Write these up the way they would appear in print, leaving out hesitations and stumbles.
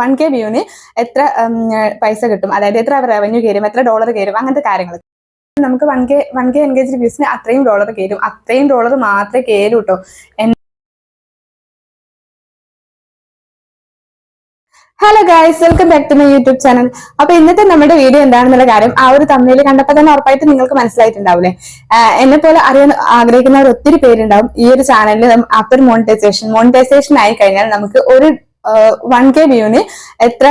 1K വ്യൂവിന് എത്ര പൈസ കിട്ടും, അതായത് എത്ര റവന്യൂ കയറും, എത്ര ഡോളർ കയറും, അങ്ങനത്തെ കാര്യങ്ങൾ. നമുക്ക് 1K എൻഗേജ്ഡ് വ്യൂസിന് അത്രയും ഡോളർ കയറും, അത്രയും ഡോളർ മാത്രമേ കയറൂ കേട്ടോ. Hello guys, welcome back to my YouTube channel. അപ്പൊ ഇന്നത്തെ നമ്മുടെ വീഡിയോ എന്താണെന്നുള്ള കാര്യം ആ ഒരു തമ്മിൽ കണ്ടപ്പോൾ തന്നെ ഉറപ്പായിട്ട് നിങ്ങൾക്ക് മനസ്സിലായിട്ടുണ്ടാവില്ലേ. എന്നെ പോലെ അറിയാൻ ആഗ്രഹിക്കുന്നവർ ഒത്തിരി പേരുണ്ടാവും. ഈ ഒരു ചാനലിൽ ആഫ്റ്റർ മോണിറ്റൈസേഷൻ ആയി കഴിഞ്ഞാൽ നമുക്ക് ഒരു 1K വ്യൂവിന് എത്ര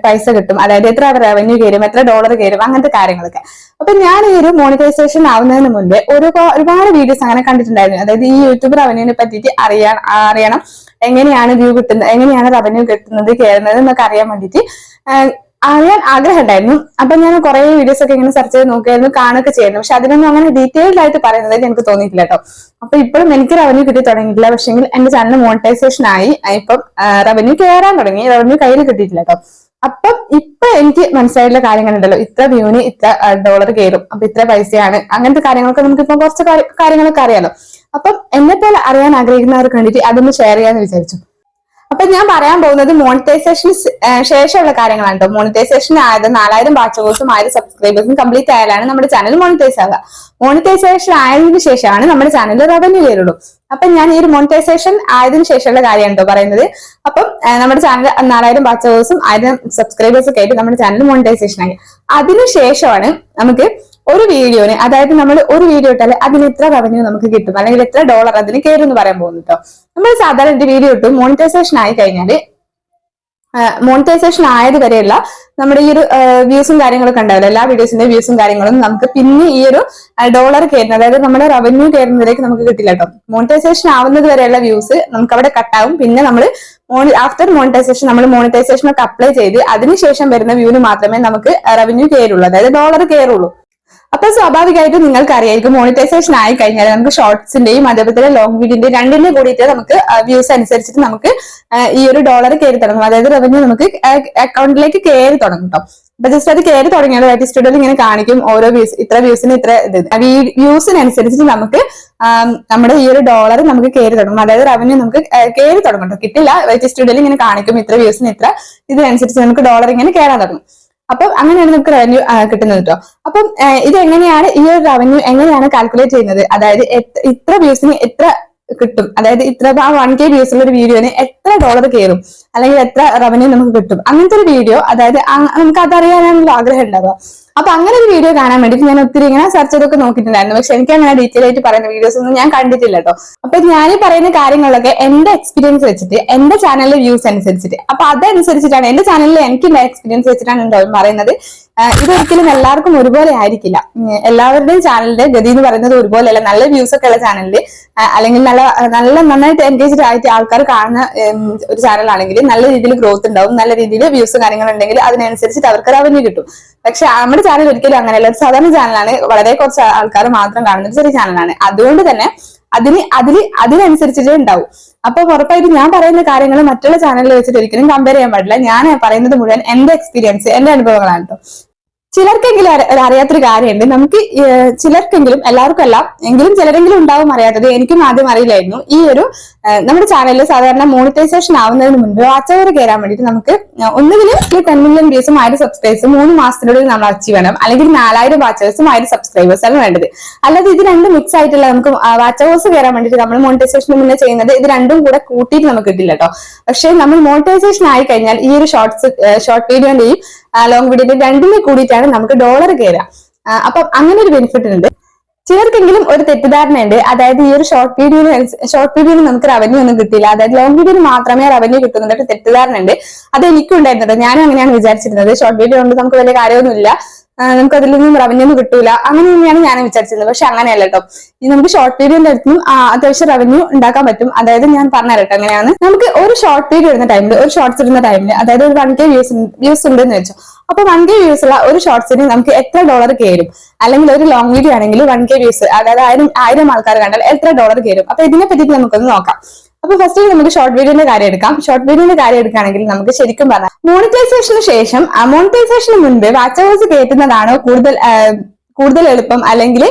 പൈസ കിട്ടും, അതായത് എത്ര റവന്യൂ കയറും, എത്ര ഡോളർ കയറും, അങ്ങനത്തെ കാര്യങ്ങളൊക്കെ. അപ്പൊ ഞാൻ ഈ ഒരു മോണിറ്റൈസേഷൻ ആവുന്നതിന് മുൻപേ ഒരുപാട് വീഡിയോസ് അങ്ങനെ കണ്ടിട്ടുണ്ടായിരുന്നു. അതായത് ഈ യൂട്യൂബ് റവന്യൂവിനെ പറ്റിയിട്ട് അറിയണം, എങ്ങനെയാണ് വ്യൂ കിട്ടുന്നത്, എങ്ങനെയാണ് റവന്യൂ കിട്ടുന്നത്, കയറുന്നത് എന്നൊക്കെ അറിയാൻ വേണ്ടിയിട്ട് അറിയാൻ ആഗ്രഹം ഉണ്ടായിരുന്നു. അപ്പൊ ഞാൻ കുറെ വീഡിയോസ് ഒക്കെ ഇങ്ങനെ സെർച്ച് ചെയ്ത് നോക്കിയായിരുന്നു, കാണുകയൊക്കെ ചെയ്യുന്നു. പക്ഷെ അതിനൊന്നും അങ്ങനെ ഡീറ്റെയിൽഡ് ആയിട്ട് പറയുന്നതായിട്ട് എനിക്ക് തോന്നിയിട്ടില്ല കേട്ടോ. അപ്പൊ ഇപ്പോഴും എനിക്ക് റവന്യൂ കിട്ടി തുടങ്ങിയിട്ടില്ല. പക്ഷെങ്കിൽ എന്റെ ചാനൽ മോണിറ്റൈസേഷൻ ആയി, ഇപ്പം റവന്യൂ കയറാൻ തുടങ്ങി, റവന്യൂ കയ്യിൽ കിട്ടിയിട്ടില്ല കേട്ടോ. അപ്പം ഇപ്പൊ എനിക്ക് മനസ്സിലായിട്ടുള്ള കാര്യങ്ങളുണ്ടല്ലോ, ഇത്ര വ്യൂവിന് ഇത്ര ഡോളർ കയറും, അപ്പൊ ഇത്ര പൈസയാണ്, അങ്ങനത്തെ കാര്യങ്ങളൊക്കെ നമുക്ക് ഇപ്പൊ കുറച്ച് കാര്യങ്ങളൊക്കെ അറിയാലോ. അപ്പം എന്നെ പോലെ അറിയാൻ ആഗ്രഹിക്കുന്നവർക്ക് വേണ്ടിയിട്ട് അതൊന്ന് ഷെയർ ചെയ്യാന്ന് വിചാരിച്ചു. അപ്പൊ ഞാൻ പറയാൻ പോകുന്നത് മോണിറ്റൈസേഷന് ശേഷമുള്ള കാര്യങ്ങളാണ് കേട്ടോ. മോണിറ്റൈസേഷൻ ആയത് 4000 വാച്ചേഴ്സും 1000 സബ്സ്ക്രൈബേഴ്സും കംപ്ലീറ്റ് ആയാലാണ് നമ്മുടെ ചാനൽ മോണിറ്റൈസ് ആവുക. മോണിറ്റൈസേഷൻ ആയതിനു ശേഷമാണ് നമ്മുടെ ചാനലിൽ റവന്യൂ കയറുള്ളൂ. അപ്പൊ ഞാൻ ഈ ഒരു മോണിറ്റൈസേഷൻ ആയതിനു ശേഷമുള്ള കാര്യമാണ് കേട്ടോ പറയുന്നത്. അപ്പം നമ്മുടെ ചാനൽ 4000 വാച്ചേഴ്സും 1000 സബ്സ്ക്രൈബേഴ്സും ഒക്കെ ആയിട്ട് നമ്മുടെ ചാനൽ മോണിറ്റൈസേഷൻ ആയി. അതിനുശേഷമാണ് നമുക്ക് ഒരു വീഡിയോന്, അതായത് നമ്മൾ ഒരു വീഡിയോ ഇട്ടാൽ അതിന് എത്ര റവന്യൂ നമുക്ക് കിട്ടും, അല്ലെങ്കിൽ എത്ര ഡോളർ അതിന് കയറും എന്ന് പറയാൻ പോകുന്നു കേട്ടോ. നമ്മൾ സാധാരണ ഒരു വീഡിയോ ഇട്ടു മോണിറ്റൈസേഷൻ ആയി കഴിഞ്ഞാല്, മോണിറ്റൈസേഷൻ ആയത് വരെയുള്ള നമ്മുടെ ഈ ഒരു വ്യൂസും കാര്യങ്ങളൊക്കെ ഉണ്ടാവില്ല, എല്ലാ വീഡിയോസിന്റെ വ്യൂസും കാര്യങ്ങളും നമുക്ക് പിന്നെ ഈ ഒരു ഡോളർ കയറുന്നത്, അതായത് നമ്മുടെ റവന്യൂ കയറുന്നതിലേക്ക് നമുക്ക് കിട്ടില്ല കേട്ടോ. മോണിറ്റൈസേഷൻ ആവുന്നത് വരെയുള്ള വ്യൂസ് നമുക്ക് അവിടെ കട്ടാവും. പിന്നെ നമ്മൾ ആഫ്റ്റർ മോണിറ്റൈസേഷൻ നമ്മൾ മോണിറ്റൈസേഷൻ ഒക്കെ അപ്ലൈ ചെയ്ത് അതിനുശേഷം വരുന്ന വ്യൂവിന് മാത്രമേ നമുക്ക് റവന്യൂ കയറുള്ളൂ, അതായത് ഡോളർ കയറുള്ളൂ. അപ്പൊ സ്വാഭാവികമായിട്ടും നിങ്ങൾക്ക് അറിയായിരിക്കും, മോണിറ്റൈസേഷൻ ആയി കഴിഞ്ഞാൽ നമുക്ക് ഷോർട്സിന്റെയും അതേപോലെ ലോങ് വീഡിയോന്റെ രണ്ടിന്റെയും കൂടിയിട്ട് നമുക്ക് വ്യൂസ് അനുസരിച്ചിട്ട് നമുക്ക് ഈ ഒരു ഡോളർ കയറി തുടങ്ങും, അതായത് റവന്യൂ നമുക്ക് അക്കൗണ്ടിലേക്ക് കയറി തുടങ്ങും കേട്ടോ. അപ്പൊ ജസ്റ്റ് അത് കയറി തുടങ്ങിയത് വൈറ്റ് സ്റ്റുഡിയോയിൽ ഇങ്ങനെ കാണിക്കും, ഓരോ ഇത്ര വ്യൂസിന് ഇത്ര വ്യൂസിനനുസരിച്ചിട്ട് നമുക്ക് നമ്മുടെ ഈ ഒരു ഡോളർ നമുക്ക് കയറി തുടങ്ങും, അതായത് റവന്യൂ നമുക്ക് കയറി തുടങ്ങും കേട്ടോ. കിട്ടില്ല, വൈറ്റ് സ്റ്റുഡിയോയിൽ ഇങ്ങനെ കാണിക്കും ഇത്ര വ്യൂസിന് ഇത്ര, ഇതിനനുസരിച്ച് നമുക്ക് ഡോളർ ഇങ്ങനെ കയറാൻ തുടങ്ങും. അപ്പം അങ്ങനെയാണ് നമുക്ക് റവന്യൂ കിട്ടുന്നത് കേട്ടോ. അപ്പം ഇത് എങ്ങനെയാണ് ഈ ഒരു റവന്യൂ എങ്ങനെയാണ് കാൽക്കുലേറ്റ് ചെയ്യുന്നത്, അതായത് ഇത്ര വ്യൂസിന് എത്ര കിട്ടും, അതായത് ഇത്ര 1K വ്യൂസ് ഉള്ള ഒരു വീഡിയോന് എത്ര ഡോളർ കയറും, അല്ലെങ്കിൽ എത്ര റവന്യൂ നമുക്ക് കിട്ടും, അങ്ങനത്തെ ഒരു വീഡിയോ, അതായത് നമുക്ക് അതറിയാനുള്ള ആഗ്രഹം ഉണ്ടാവുക. അപ്പൊ അങ്ങനെ ഒരു വീഡിയോ കാണാൻ വേണ്ടിയിട്ട് ഞാൻ ഒത്തിരി ഇങ്ങനെ സെർച്ച് ചെയ്തൊക്കെ നോക്കിയിട്ടുണ്ടായിരുന്നു. പക്ഷെ എനിക്ക് അങ്ങനെ ഡീറ്റെയിൽ ആയിട്ട് പറയുന്ന വീഡിയോസ് ഒന്നും ഞാൻ കണ്ടിട്ടില്ല കേട്ടോ. അപ്പൊ ഞാൻ ഈ പറയുന്ന കാര്യങ്ങളൊക്കെ എന്റെ എക്സ്പീരിയൻസ് വെച്ചിട്ട്, എന്റെ ചാനലിലെ വ്യൂസ് അനുസരിച്ചിട്ട്, അപ്പൊ അതനുസരിച്ചിട്ടാണ്, എന്റെ ചാനലിൽ എനിക്ക് എക്സ്പീരിയൻസ് വെച്ചിട്ടാണ് പറയുന്നത്. ഇതൊരിക്കലും എല്ലാവർക്കും ഒരുപോലെ ആയിരിക്കില്ല. എല്ലാവരുടെയും ചാനലിന്റെ ഗതി എന്ന് പറയുന്നത് ഒരുപോലെയല്ല. നല്ല വ്യൂസ് ഒക്കെ ഉള്ള ചാനലിൽ, അല്ലെങ്കിൽ നന്നായിട്ട് എൻഗേജ്ഡ് ആയിട്ട് ആൾക്കാർ കാണുന്ന ഒരു ചാനലാണെങ്കിൽ നല്ല രീതിയിൽ ഗ്രോത്ത് ഉണ്ടാവും, നല്ല രീതിയിൽ വ്യൂസ് കാര്യങ്ങൾ ഉണ്ടെങ്കിൽ അതിനനുസരിച്ചിട്ട് അവർക്ക് റവന്യൂ കിട്ടും. പക്ഷെ നമ്മുടെ ചാനൽ ഒരിക്കലും അങ്ങനെയല്ല, ഒരു സാധാരണ ചാനലാണ്, വളരെ കുറച്ച് ആൾക്കാർ മാത്രം കാണുന്ന ഒരു ചെറിയ ചാനലാണ്. അതുകൊണ്ട് തന്നെ അതിനനുസരിച്ചിട്ടേ ഉണ്ടാവും. അപ്പൊ ഉറപ്പായിട്ട് ഞാൻ പറയുന്ന കാര്യങ്ങൾ മറ്റുള്ള ചാനലിൽ വെച്ചിട്ട് ഒരിക്കലും കമ്പയർ ചെയ്യാൻ പാടില്ല. ഞാൻ പറയുന്നത് മുഴുവൻ എന്റെ എക്സ്പീരിയൻസ്, എന്റെ അനുഭവങ്ങളാണ് കേട്ടോ. ചിലർക്കെങ്കിലും അറിയാത്തൊരു കാര്യമുണ്ട്, നമുക്ക് ചിലർക്കെങ്കിലും, എല്ലാവർക്കും അല്ല എങ്കിലും ചിലരെങ്കിലും ഉണ്ടാവും അറിയാത്തത്. എനിക്കും ആദ്യം അറിയില്ലായിരുന്നു. ഈ ഒരു നമ്മുടെ ചാനലിൽ സാധാരണ മോണിറ്റൈസേഷൻ ആവുന്നതിന് മുൻപ് വാച്ച് അവർ കയറാൻ വേണ്ടിയിട്ട് നമുക്ക് ഒന്നുകിൽ 10 മില്യൺ വ്യൂസും 1000 സബ്സ്ക്രൈബേഴ്സും 3 മാസത്തിനുള്ളിൽ നമ്മൾ അച്ചീവ് ചെയ്യണം, അല്ലെങ്കിൽ 4000 വാച്ചേഴ്സും 1000 സബ്സ്ക്രൈബേഴ്സാണ് വേണ്ടത്. അല്ലാതെ ഇത് രണ്ടും മിക്സ് ആയിട്ടുള്ള നമുക്ക് വാച്ചേഴ്സ് കയറാൻ വേണ്ടിയിട്ട് നമ്മൾ മോണിറ്റൈസേഷന് മുന്നേ ചെയ്യുന്നത് ഇത് രണ്ടും കൂടെ കൂട്ടിയിട്ട് നമുക്ക് കിട്ടില്ല കേട്ടോ. പക്ഷെ നമ്മൾ മോണിറ്റൈസേഷൻ ആയി കഴിഞ്ഞാൽ ഈ ഒരു ഷോർട്ട് വീഡിയോന്റെയും ലോങ് വീഡിയോന്റെ രണ്ടിനെ കൂടിയിട്ടാണ് നമുക്ക് ഡോളർ കയറുക. അപ്പം അങ്ങനെ ഒരു ബെനിഫിറ്റ് ഉണ്ട്. ചിലർക്കെങ്കിലും ഒരു തെറ്റിദ്ധാരണയുണ്ട്, അതായത് ഈ ഒരു ഷോർട്ട് വീഡിയോന് നമുക്ക് റവന്യൂ ഒന്നും കിട്ടില്ല, അതായത് ലോങ് വീഡിയോന് മാത്രമേ റവന്യൂ കിട്ടുന്നുണ്ട് തെറ്റിദ്ധാരണ ഉണ്ട്. അത് എനിക്കും ഉണ്ടായിരുന്നത്. ഞാനും അങ്ങനെയാണ് വിചാരിച്ചിരുന്നത്, ഷോർട്ട് വീഡിയോ കൊണ്ട് നമുക്ക് വലിയ കാര്യമൊന്നുമില്ല, നമുക്ക് അതിൽ നിന്നും റവന്യൂ ഒന്നും കിട്ടൂല, അങ്ങനെ തന്നെയാണ് ഞാൻ വിചാരിച്ചിരുന്നത്. പക്ഷെ അങ്ങനെയല്ല കേട്ടോ. ഈ നമുക്ക് ഷോർട്ട് വീഡിയോന്റെ അടുത്തും അത്യാവശ്യം റവന്യൂ ഉണ്ടാക്കാൻ പറ്റും. അതായത് ഞാൻ പറഞ്ഞുതരട്ടെ എങ്ങനെയാണ്. നമുക്ക് ഒരു ഷോർട്ട് വീഡിയോ ഇടുന്ന ടൈമിൽ, ഒരു ഷോർട്സ് ഇടുന്ന ടൈമിൽ, അതായത് ഒരു 1K വ്യൂസ് ഉണ്ടെന്ന് വെച്ചോ. അപ്പൊ 1K വ്യൂസ് ഉള്ള ഒരു ഷോർട്സിന് നമുക്ക് എത്ര ഡോളർ കയറും, അല്ലെങ്കിൽ ഒരു ലോങ് വീഡിയോ ആണെങ്കിൽ 1K വ്യൂസ്, അതായത് 1000 ആൾക്കാർ കണ്ടാൽ എത്ര ഡോളർ കയറും. അപ്പൊ ഇതിനെ പറ്റിയിട്ട് നമുക്കൊന്ന് നോക്കാം. അപ്പൊ ഫസ്റ്റ് നമുക്ക് ഷോർട്ട് വീഡിയോന്റെ കാര്യം എടുക്കാം. ഷോർട്ട് വീഡിയോന്റെ കാര്യം എടുക്കുകയാണെങ്കിൽ നമുക്ക് ശരിക്കും പറഞ്ഞാൽ മോണിറ്റൈസേഷന് ശേഷം, മോണിറ്റൈസേഷന് മുൻപ് വാച്ച് അവേഴ്സ് കയറ്റുന്നതാണോ കൂടുതൽ എളുപ്പം, അല്ലെങ്കിൽ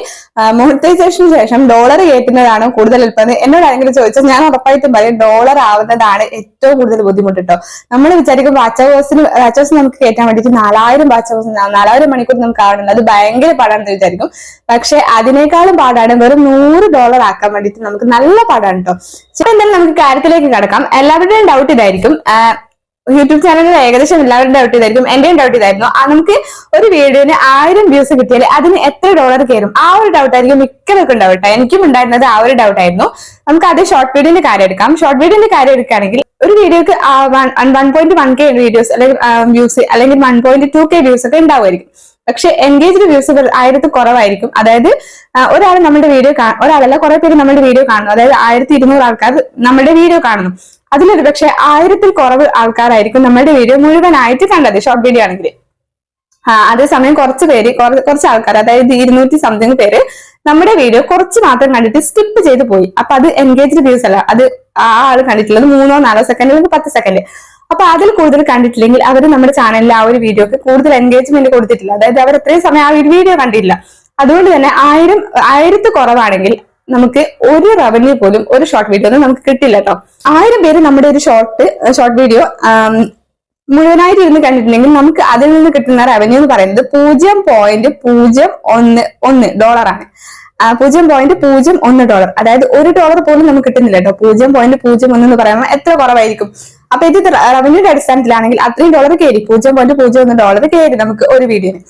മോണിറ്റൈസേഷന് ശേഷം ഡോളർ കയറ്റുന്നതാണോ കൂടുതൽ എളുപ്പം എന്നോട് ആരെങ്കിലും ചോദിച്ചാൽ ഞാൻ ഉറപ്പായിട്ടും പറയും ഡോളർ ആവുന്നതാണ് ഏറ്റവും കൂടുതൽ ബുദ്ധിമുട്ട് കേട്ടോ. നമ്മൾ വിചാരിക്കും വാച്ച് അവേഴ്സ് നമുക്ക് കയറ്റാൻ വേണ്ടിയിട്ട് 4000 വാച്ച് അവേഴ്സ് 4000 മണിക്കൂർ നമുക്ക് ആവണം, അത് ഭയങ്കര പാടാണെന്ന് വിചാരിക്കും. പക്ഷെ അതിനേക്കാളും പാടാണ് വെറും $100 ആക്കാൻ വേണ്ടിയിട്ട് നമുക്ക് നല്ല പാടാണ് കേട്ടോ. എന്തായാലും നമുക്ക് കാര്യത്തിലേക്ക് കടക്കാം. എല്ലാവരുടെയും ഡൗട്ട് ഇതായിരിക്കും, യൂട്യൂബ് ചാനലിൽ ഏകദേശം എല്ലാവരും ഡൗട്ട് ഇതായിരിക്കും, എന്റെയും ഡൗട്ട് ഇതായിരുന്നു, നമുക്ക് ഒരു വീഡിയോന് 1000 വ്യൂസ് കിട്ടിയാൽ അതിന് എത്ര $1 കയറും? ആ ഒരു ഡൗട്ട് ആയിരിക്കും മിക്കവർക്കും ഡൗട്ട്. എനിക്കും ഉണ്ടായിരുന്നത് ആ ഒരു ഡൗട്ട് ആയിരുന്നു. നമുക്ക് അത് ഷോർട്ട് വീഡിയോന്റെ കാര്യം എടുക്കാം. ഷോർട്ട് വീഡിയോന്റെ കാര്യം എടുക്കുകയാണെങ്കിൽ ഒരു വീഡിയോക്ക് 1.1K വീഡിയോസ് അല്ലെങ്കിൽ വ്യൂസ് അല്ലെങ്കിൽ 1.2K വ്യൂസ് ഒക്കെ ഉണ്ടാവുമായിരിക്കും. പക്ഷെ എൻഗേജ്ഡ് വ്യൂസ് 1000 കുറവായിരിക്കും. അതായത് ഒരാൾ നമ്മുടെ വീഡിയോ ഒരാളല്ല കുറെ പേര് നമ്മുടെ വീഡിയോ കാണുന്നു, അതായത് 1200 ആൾക്കാർ നമ്മുടെ വീഡിയോ കാണുന്നു. അതിലൊരു പക്ഷെ 1000-ൽ കുറവ് ആൾക്കാരായിരിക്കും നമ്മുടെ വീഡിയോ മുഴുവനായിട്ട് കണ്ടത് ഷോർട്ട് വീഡിയോ ആണെങ്കിൽ. അതേസമയം കുറച്ച് ആൾക്കാർ, അതായത് 200 സംതിങ് പേര് നമ്മുടെ വീഡിയോ കുറച്ച് മാത്രം കണ്ടിട്ട് സ്കിപ്പ് ചെയ്ത് പോയി. അപ്പൊ അത് എൻഗേജ്ഡ് വ്യൂസ് അല്ല, അത് ആ ആൾ കണ്ടിട്ടുള്ളത് 3-4 സെക്കൻഡ് അല്ലെങ്കിൽ 10 സെക്കൻഡ്. അപ്പൊ അതിൽ കൂടുതൽ കണ്ടിട്ടില്ലെങ്കിൽ അവർ നമ്മുടെ ചാനലിൽ ആ ഒരു വീഡിയോക്ക് കൂടുതൽ എൻഗേജ്മെന്റ് കൊടുത്തിട്ടില്ല, അതായത് അവർ അത്രയും സമയം ആ ഒരു വീഡിയോ കണ്ടില്ല. അതുകൊണ്ട് തന്നെ 1000 കുറവാണെങ്കിൽ നമുക്ക് ഒരു റവന്യൂ പോലും ഒരു ഷോർട്ട് വീഡിയോ നമുക്ക് കിട്ടില്ല കേട്ടോ. 1000 പേര് നമ്മുടെ ഒരു ഷോർട്ട് വീഡിയോ മുഴുവനായിട്ട് ഇരുന്ന് കണ്ടിട്ടുണ്ടെങ്കിൽ നമുക്ക് അതിൽ നിന്ന് കിട്ടുന്ന റവന്യൂ എന്ന് പറയുന്നത് $0.01 ആണ്. $0.01, അതായത് $1 പോലും നമുക്ക് കിട്ടുന്നില്ല കേട്ടോ. 0.01 എന്ന് പറയുമ്പോൾ എത്ര കുറവായിരിക്കും. അപ്പൊ ഇത് റവന്യൂയുടെ അടിസ്ഥാനത്തിലാണെങ്കിൽ അത്രയും ഡോളർ കയറി, $0.01 കയറി നമുക്ക് ഒരു വീഡിയോന്,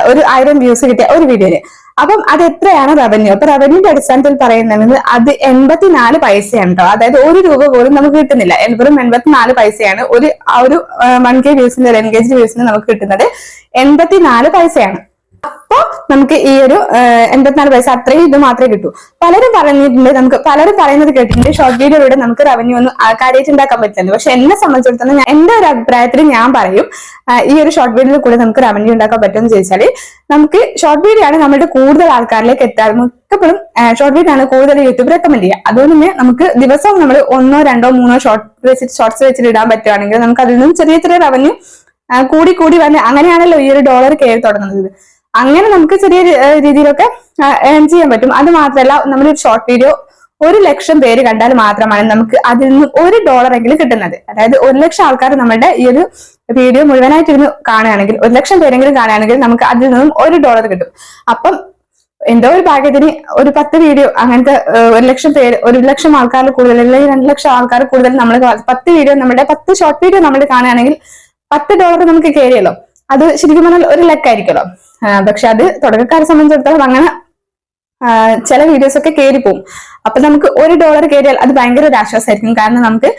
ഒരു 1000 വ്യൂസ് കിട്ടിയ ഒരു വീഡിയോന്. അപ്പം അത് എത്രയാണ് റവന്യൂ? അപ്പൊ റവന്യൂന്റെ അടിസ്ഥാനത്തിൽ പറയുന്നത് അത് 84 പൈസയാണ് കേട്ടോ. അതായത് $1 പോലും നമുക്ക് കിട്ടുന്നില്ല, വെറും 84 പൈസയാണ് ഒരു 1K വ്യൂസിന്റെ എൻഗേജ്ഡ് വ്യൂസിന് നമുക്ക് കിട്ടുന്നത് 84 പൈസയാണ്. അപ്പൊ നമുക്ക് ഈ ഒരു 84 പൈസ അത്രയും ഇത് മാത്രമേ കിട്ടൂ. പലരും പറയുന്നത് കേട്ടിട്ടുണ്ട് ഷോർട്ട് വീഡിയോയിലൂടെ നമുക്ക് റവന്യൂ ഒന്നും കാര്യമായിട്ട് ഉണ്ടാക്കാൻ പറ്റുന്നത്. പക്ഷെ എന്നെ സംബന്ധിച്ചിടത്തോളം എന്റെ ഒരു അഭിപ്രായത്തിൽ ഞാൻ പറയും ഈ ഒരു ഷോർട്ട് വീഡിയോയിൽ കൂടെ നമുക്ക് റവന്യൂ ഉണ്ടാക്കാൻ പറ്റുമെന്ന് ചോദിച്ചാൽ നമുക്ക് ഷോർട്ട് വീഡിയോ ആണ് നമ്മുടെ കൂടുതൽ ആൾക്കാരിലേക്ക് എത്താറ്. മിക്കപ്പോഴും ഷോർട്ട് വീഡിയോ ആണ് കൂടുതൽ യൂട്യൂബ് റെക്കമെൻഡ് ചെയ്യുക. അതുകൊണ്ട് തന്നെ നമുക്ക് ദിവസവും നമ്മൾ 1, 2, 3 ഷോർട്സ് വെച്ചിട്ട് ഇടാൻ പറ്റുവാണെങ്കിൽ നമുക്ക് അതിൽ നിന്നും ചെറിയ ചെറിയ റവന്യൂ കൂടി വന്ന് അങ്ങനെയാണല്ലോ ഈ ഒരു ഡോളർ കയറി തുടങ്ങുന്നത്. അങ്ങനെ നമുക്ക് ചെറിയ രീതിയിലൊക്കെ ഏൺ ചെയ്യാൻ പറ്റും. അത് മാത്രമല്ല, നമ്മുടെ ഒരു ഷോർട്ട് വീഡിയോ 1,00,000 പേര് കണ്ടാൽ മാത്രമാണ് നമുക്ക് അതിൽ നിന്ന് $1 എങ്കിലും കിട്ടുന്നത്. അതായത് 1,00,000 ആൾക്കാർ നമ്മുടെ ഈ ഒരു വീഡിയോ മുഴുവനായിട്ട് ഇരുന്ന് കാണുകയാണെങ്കിൽ, 1,00,000 പേരെങ്കിലും കാണുകയാണെങ്കിൽ നമുക്ക് അതിൽ നിന്നും $1 കിട്ടും. അപ്പം എന്തോ ഒരു ഭാഗ്യത്തിന് ഒരു 10 വീഡിയോ അങ്ങനത്തെ 1,00,000 പേര്, 1,00,000 ആൾക്കാർ കൂടുതൽ അല്ലെങ്കിൽ 2,00,000 ആൾക്കാർ കൂടുതൽ നമ്മൾ 10 വീഡിയോ നമ്മുടെ 10 ഷോർട്ട് വീഡിയോ നമ്മൾ കാണുകയാണെങ്കിൽ $10 നമുക്ക് കയറിയല്ലോ. അത് ശരിക്കും പറഞ്ഞാൽ ഒരു ലക്കായിരിക്കുമല്ലോ. പക്ഷെ അത് തുടക്കക്കാരെ സംബന്ധിച്ചിടത്തോളം അങ്ങനെ ചില വീഡിയോസ് ഒക്കെ കയറി പോകും. അപ്പൊ നമുക്ക് $1 കയറിയാൽ അത് ഭയങ്കര ഒരു ആശ്വാസമായിരിക്കും. കാരണം നമുക്ക്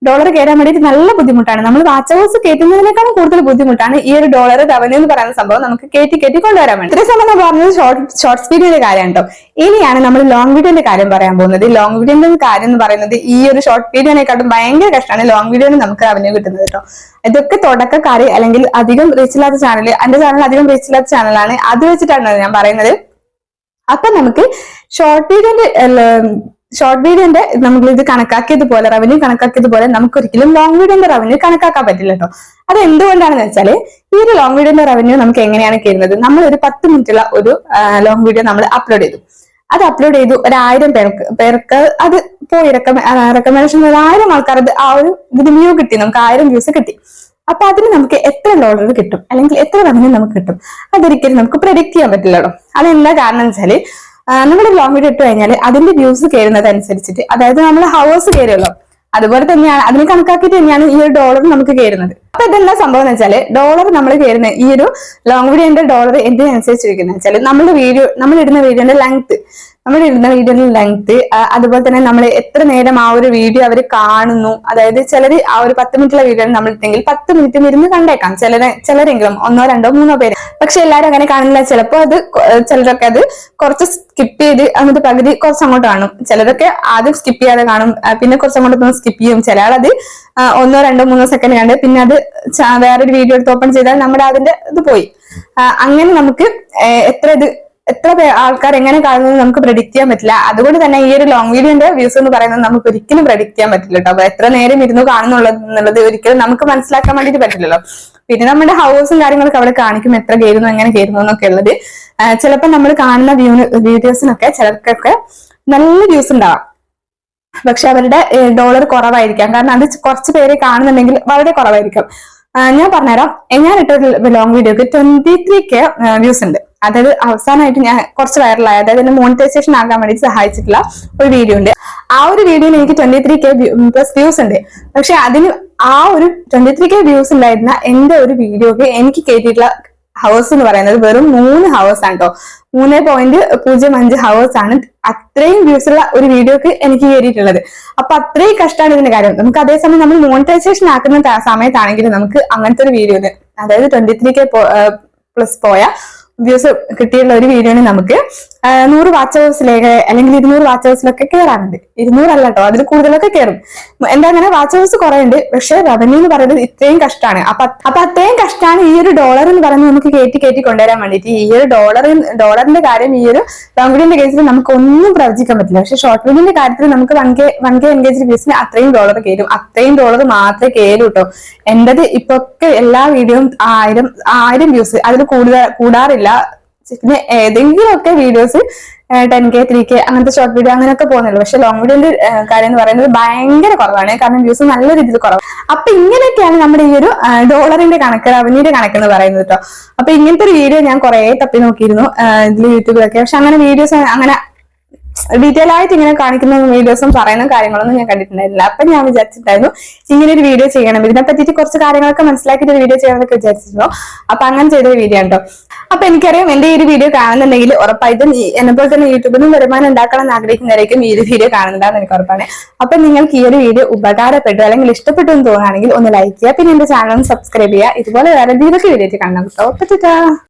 ഡോളർ കയറാൻ വേണ്ടിയിട്ട് നല്ല ബുദ്ധിമുട്ടാണ്. നമ്മൾ വാച്ച് അവേഴ്സ് കയറ്റുന്നതിനേക്കാളും കൂടുതൽ ബുദ്ധിമുട്ടാണ് ഈ ഒരു ഡോളർ റവന്യൂ എന്ന് പറയുന്ന സംഭവം നമുക്ക് കയറ്റി കൊണ്ടുവരാൻ വേണ്ടി. ഇത്രയും സമയം നമ്മൾ പറഞ്ഞത് ഷോർട്ട്സ് വീഡിയോയുടെ കാര്യം കേട്ടോ. ഇനിയാണ് നമ്മൾ ലോങ് വീഡിയോന്റെ കാര്യം പറയാൻ പോകുന്നത്. ലോങ് വീഡിയോന്റെ കാര്യം എന്ന് പറയുന്നത് ഈ ഒരു ഷോർട്ട് വീഡിയോനെക്കാട്ടും ഭയങ്കര കഷ്ടമാണ് ലോങ് വീഡിയോന് നമുക്ക് റവന്യൂ കിട്ടുന്നത് കേട്ടോ. ഇതൊക്കെ തുടക്കക്കാര് അല്ലെങ്കിൽ അധികം റീച്ച് ഇല്ലാത്ത ചാനൽ, എന്റെ ചാനൽ അധികം റീച്ച് ഇല്ലാത്ത ചാനലാണ്, അത് വെച്ചിട്ടാണ് ഞാൻ പറയുന്നത്. അപ്പൊ നമുക്ക് ഷോർട്ട് വീഡിയോന്റെ നമ്മൾ ഇത് കണക്കാക്കിയതുപോലെ റവന്യൂ കണക്കാക്കിയതുപോലെ നമുക്ക് ഒരിക്കലും ലോങ് വീഡിയോന്റെ റവന്യൂ കണക്കാക്കാൻ പറ്റില്ല കേട്ടോ. അത് എന്തുകൊണ്ടാണെന്ന് വെച്ചാല് ഈ ഒരു ലോങ് വീഡിയോന്റെ റവന്യൂ നമുക്ക് എങ്ങനെയാണ് കയറുന്നത്? നമ്മൾ ഒരു 10 മിനിറ്റുള്ള ഒരു ലോങ് വീഡിയോ നമ്മൾ അപ്ലോഡ് ചെയ്തു. ഒരു 1000 പേർക്ക് അത് പോയി റെക്കമെൻഡേഷൻ 1000 ആൾക്കാർ ആ ഒരു ഇതിന് വ്യൂ കിട്ടി, നമുക്ക് 1000 വ്യൂസ് കിട്ടി. അപ്പൊ അതിന് നമുക്ക് എത്ര ഡോളർ കിട്ടും അല്ലെങ്കിൽ എത്ര റവന്യൂ നമുക്ക് കിട്ടും അതൊരിക്കലും നമുക്ക് പ്രെഡിക്ട് ചെയ്യാൻ പറ്റില്ലല്ലോ. അതെന്താ കാരണം എന്ന് വെച്ചാല് നമ്മുടെ ലോങ് വീഡിയോ ഇട്ട് കഴിഞ്ഞാൽ അതിന്റെ വ്യൂസ് കയറുന്നത് അനുസരിച്ചിട്ട്, അതായത് നമ്മൾ ഹവേഴ്സ് കയറുമല്ലോ, അതുപോലെ തന്നെയാണ് അതിനെ കണക്കാക്കിയിട്ട് തന്നെയാണ് ഈ ഒരു ഡോളർ നമുക്ക് കയറുന്നത്. അപ്പൊ ഇതെന്താ സംഭവം എന്ന് വെച്ചാല് ഡോളർ നമ്മൾ കയറുന്ന ഈ ഒരു ലോങ് വീഡിയോന്റെ ഡോളർ എന്തിനനുസരിച്ചിരിക്കുന്നത് വെച്ചാൽ നമ്മൾ ഇടുന്ന വീഡിയോന്റെ ലെങ്ത്, അതുപോലെ തന്നെ നമ്മൾ എത്ര നേരം ആ ഒരു വീഡിയോ അവർ കാണുന്നു. അതായത് ചിലർ ആ ഒരു 10 മിനിറ്റുള്ള വീഡിയോ നമ്മൾ ഇട്ടെങ്കിൽ 10 മിനിറ്റ് ഇരുന്ന് കണ്ടേക്കാം, ചിലരെങ്കിലും 1, 2, 3 പേര്. പക്ഷെ എല്ലാവരും അങ്ങനെ കാണില്ല. ചിലരൊക്കെ അത് കുറച്ച് സ്കിപ്പ് ചെയ്ത് എന്നിട്ട് പകുതി കുറച്ച് അങ്ങോട്ട് കാണും. ചിലരൊക്കെ ആദ്യം സ്കിപ്പ് ചെയ്യാതെ കാണും, പിന്നെ കുറച്ച് അങ്ങോട്ട് സ്കിപ്പ് ചെയ്യും. ചില ആളത് 1, 2, 3 സെക്കൻഡ് കണ്ട് പിന്നെ അത് വേറൊരു വീഡിയോ എടുത്ത് ഓപ്പൺ ചെയ്താൽ നമ്മുടെ അതിന്റെ ഇത് പോയി. അങ്ങനെ നമുക്ക് എത്ര ആൾക്കാർ എങ്ങനെ കാണുന്നത് നമുക്ക് പ്രെഡിക്ട് ചെയ്യാൻ പറ്റില്ല. അതുകൊണ്ട് തന്നെ ഈ ഒരു ലോങ് വീഡിയോന്റെ വ്യൂസ് എന്ന് പറയുന്നത് നമുക്ക് ഒരിക്കലും പ്രെഡിക്ട് ചെയ്യാൻ പറ്റില്ല കേട്ടോ. അപ്പൊ എത്ര നേരം ഇരുന്ന് കാണുന്നുള്ളത് ഒരിക്കലും നമുക്ക് മനസ്സിലാക്കാൻ വേണ്ടിയിട്ട് പറ്റില്ലല്ലോ. പിന്നെ നമ്മുടെ ഹൗസും കാര്യങ്ങളൊക്കെ അവിടെ കാണിക്കും, എത്ര കയറുന്നു എങ്ങനെ കയറുന്നു എന്നൊക്കെ ഉള്ളത്. ചിലപ്പോൾ നമ്മൾ കാണുന്ന വീഡിയോസിനൊക്കെ ചിലർക്കൊക്കെ നല്ല വ്യൂസ് ഉണ്ടാവാം, പക്ഷെ അവരുടെ ഡോളർ കുറവായിരിക്കാം. കാരണം അത് കുറച്ച് പേരെ കാണുന്നുണ്ടെങ്കിൽ വളരെ കുറവായിരിക്കും. ഞാൻ പറഞ്ഞുതരാം, ഞാൻ ഇട്ടൊരു ലോങ് വീഡിയോക്ക് 23K വ്യൂസ് ഉണ്ട്. അതായത് അവസാനമായിട്ട് ഞാൻ കുറച്ച് വൈറലായ, അതായത് എന്നെ മോണിറ്റൈസേഷൻ ആകാൻ വേണ്ടി സഹായിച്ചിട്ടുള്ള ഒരു വീഡിയോ ഉണ്ട്. ആ ഒരു വീഡിയോയിൽ എനിക്ക് 23K പ്ലസ് വ്യൂസ് ഉണ്ട്. പക്ഷെ അതിന് ആ ഒരു 23K വ്യൂസ് ഉണ്ടായിരുന്ന എന്റെ ഒരു വീഡിയോക്ക് എനിക്ക് കയറ്റിയിട്ടുള്ള ഹവേഴ്സ് എന്ന് പറയുന്നത് വെറും 3 ഹവേഴ്സ് ആണ് കേട്ടോ. 3.05 ഹവേഴ്സ് ആണ് അത്രയും വ്യൂസ് ഉള്ള ഒരു വീഡിയോക്ക് എനിക്ക് കയറിയിട്ടുള്ളത്. അപ്പൊ അത്രയും കഷ്ടമാണ് ഇതിന്റെ കാര്യം. നമുക്ക് അതേസമയം നമ്മൾ മോണിറ്റൈസേഷൻ ആക്കുന്ന സമയത്താണെങ്കിൽ നമുക്ക് അങ്ങനത്തെ ഒരു വീഡിയോന്, അതായത് 23K പ്ലസ് പോയ വ്യൂസ് കിട്ടിയുള്ള ഒരു വീഡിയോന് നമുക്ക് 100 വാച്ച് ഹവേഴ്സിലേക്ക് അല്ലെങ്കിൽ 200 വാച്ച് ഹവേഴ്സിലൊക്കെ കയറാറുണ്ട്. 200 അല്ല കേട്ടോ, അതിൽ കൂടുതലൊക്കെ കയറും. എന്താ അങ്ങനെ വാച്ച് ഹവേഴ്സ് കുറെ ഉണ്ട്, പക്ഷെ റവന്യൂ എന്ന് പറയുന്നത് ഇത്രയും കഷ്ടമാണ്. അപ്പൊ അത്രയും കഷ്ടമാണ് ഈ ഒരു ഡോളർ എന്ന് പറയുന്നത് നമുക്ക് കയറ്റി കൊണ്ടുവരാൻ വേണ്ടിയിട്ട്. ഈ ഒരു ഡോളറിന്റെ കാര്യം ഈ ഒരു ലോങ് വീഡിയോന്റെ കേസിൽ നമുക്ക് ഒന്നും പ്രവചിക്കാൻ പറ്റില്ല. പക്ഷെ ഷോർട്ട് വീഡിയോന്റെ കാര്യത്തിൽ നമുക്ക് 1K എൻഗേജ് വ്യൂസിന് അത്രയും ഡോളർ കയറും. അത്രയും ഡോളർ മാത്രമേ കയറൂ കേട്ടോ. എന്റേത് ഇപ്പൊക്കെ എല്ലാ വീഡിയോയും 1000 വ്യൂസ്, അതിൽ കൂടാറില്ല. പിന്നെ ഏതെങ്കിലുമൊക്കെ വീഡിയോസ് 10K 3K അങ്ങനത്തെ ഷോർട്ട് വീഡിയോ അങ്ങനെയൊക്കെ പോകുന്നുള്ളൂ. പക്ഷെ ലോങ് വീഡിയോന്റെ കാര്യം എന്ന് പറയുന്നത് ഭയങ്കര കുറവാണ്, കാരണം വ്യൂസ് നല്ല രീതിയിൽ കുറവാണ്. അപ്പൊ ഇങ്ങനെയൊക്കെയാണ് നമ്മുടെ ഈ ഒരു ഡോളറിന്റെ കണക്ക്, റവന്യൂന്റെ കണക്ക് എന്ന് പറയുന്നത് കേട്ടോ. അപ്പൊ ഇങ്ങനത്തെ ഒരു വീഡിയോ ഞാൻ കുറെ തപ്പി നോക്കിയിരുന്നു ഇതിൽ യൂട്യൂബിലൊക്കെ. പക്ഷെ അങ്ങനെ വീഡിയോസ് അങ്ങനെ ഡീറ്റെയിൽ ആയിട്ട് ഇങ്ങനെ കാണിക്കുന്ന വീഡിയോസും പറയുന്ന കാര്യങ്ങളൊന്നും ഞാൻ കണ്ടിട്ടുണ്ടായിരുന്നില്ല. അപ്പൊ ഞാൻ വിചാരിച്ചിട്ടുണ്ടായിരുന്നു ഇങ്ങനെ ഒരു വീഡിയോ ചെയ്യണം, ഇതിനെ പറ്റിയിട്ട് കുറച്ച് കാര്യങ്ങളൊക്കെ മനസ്സിലാക്കിയിട്ട് ഒരു വീഡിയോ ചെയ്യണമെന്നൊക്കെ വിചാരിച്ചിരുന്നു. അപ്പൊ അങ്ങനെ ചെയ്തൊരു വീഡിയോ ഉണ്ടോ. അപ്പൊ എനിക്കറിയാം എന്റെ ഈ ഒരു വീഡിയോ കാണുന്നുണ്ടെങ്കിൽ ഉറപ്പായിട്ടും എന്നെപ്പോലെ തന്നെ യൂട്യൂബിൽ നിന്ന് വരുമാനം ഉണ്ടാക്കണം എന്ന് ആഗ്രഹിക്കുന്നവരേക്കും ഈ ഒരു വീഡിയോ കാണുന്നുണ്ടാന്ന് എനിക്ക് ഉറപ്പാണ്. അപ്പൊ നിങ്ങൾക്ക് ഈ ഒരു വീഡിയോ ഉപകാരപ്പെട്ടു അല്ലെങ്കിൽ ഇഷ്ടപ്പെട്ടു എന്ന് തോന്നുകയാണെങ്കിൽ ഒന്ന് ലൈക്ക് ചെയ്യുക, പിന്നെ എന്റെ ചാനൽ ഒന്ന് സബ്സ്ക്രൈബ് ചെയ്യുക. ഇതുപോലെ വേറെ എന്തെങ്കിലുമൊക്കെ വീഡിയോ കാണണം കേട്ടോ.